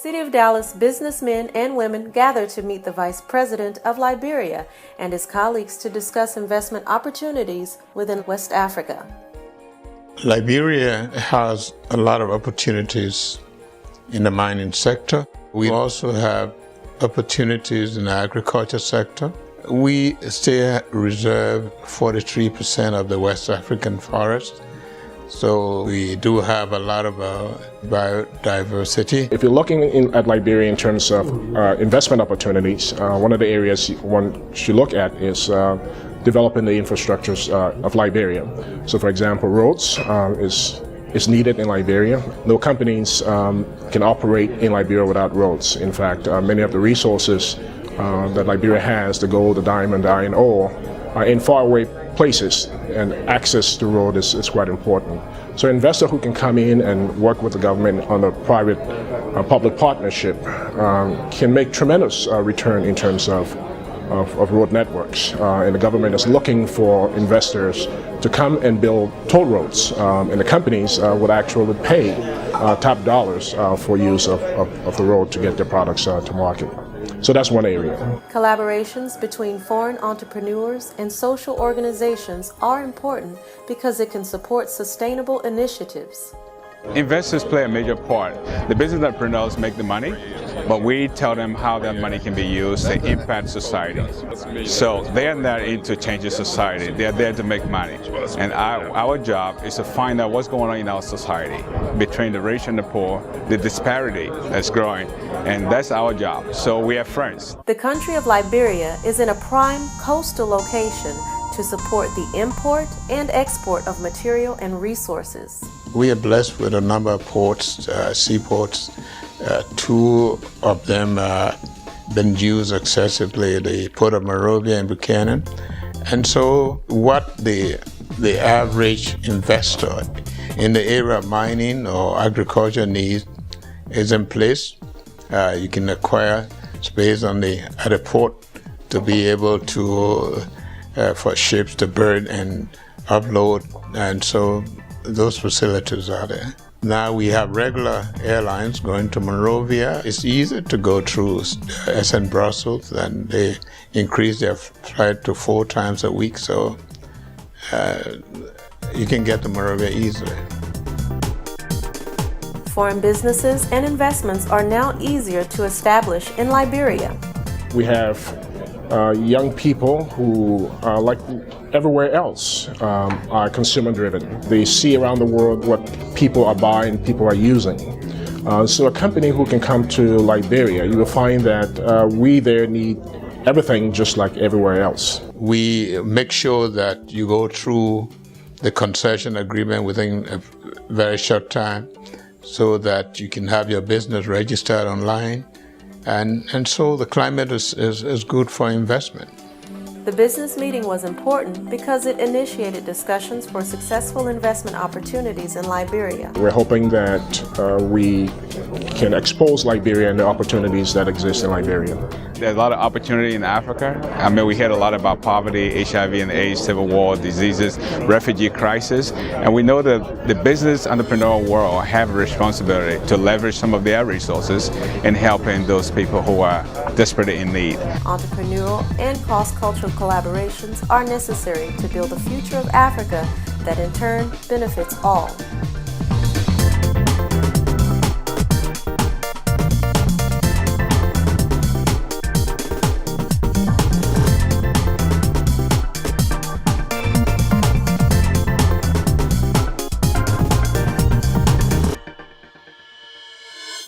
City of Dallas businessmen and women gathered to meet the Vice President of Liberia and his colleagues to discuss investment opportunities within West Africa. Liberia has a lot of opportunities in the mining sector. We also have opportunities in the agriculture sector. We still reserve 43% of the West African forest. So we do have a lot of biodiversity. If you're looking at Liberia in terms of investment opportunities, one of the areas one should look at is developing the infrastructures of Liberia. So for example, roads is needed in Liberia. No companies can operate in Liberia without roads. In fact, many of the resources that Liberia has, the gold, the diamond, the iron ore, are in faraway places, and access to road is quite important. So an investor who can come in and work with the government on a private-public partnership can make tremendous return in terms of road networks. And the government is looking for investors to come and build toll roads, and the companies would actually pay top dollars for use of the road to get their products to market. So that's one area. Collaborations between foreign entrepreneurs and social organizations are important because it can support sustainable initiatives. Investors play a major part. The business entrepreneurs make the money, but we tell them how that money can be used to impact society. So they are not into changing society. They are there to make money. And our job is to find out what's going on in our society between the rich and the poor, the disparity that's growing, and that's our job. So we are friends. The country of Liberia is in a prime coastal location to support the import and export of material and resources. We are blessed with a number of ports, seaports. Two of them been used excessively, the Port of Monrovia and Buchanan. And so what the average investor in the area of mining or agriculture needs is in place. You can acquire space at the port to be able to, for ships to berth and upload, and so those facilities are there. Now we have regular airlines going to Monrovia. It's easier to go through SN Brussels, and they increase their flight to 4 times a week, so you can get to Monrovia easily. Foreign businesses and investments are now easier to establish in Liberia. We have young people who, like everywhere else, are consumer-driven. They see around the world what people are buying, people are using. So a company who can come to Liberia, you will find that we there need everything just like everywhere else. We make sure that you go through the concession agreement within a very short time so that you can have your business registered online. And so the climate is good for investment. The business meeting was important because it initiated discussions for successful investment opportunities in Liberia. We're hoping that we can expose Liberia and the opportunities that exist in Liberia. There's a lot of opportunity in Africa. I mean, we heard a lot about poverty, HIV and AIDS, civil war, diseases, refugee crisis, and we know that the business entrepreneurial world have a responsibility to leverage some of their resources in helping those people who are desperately in need. Entrepreneurial and cross-cultural collaborations are necessary to build a future of Africa that in turn benefits all.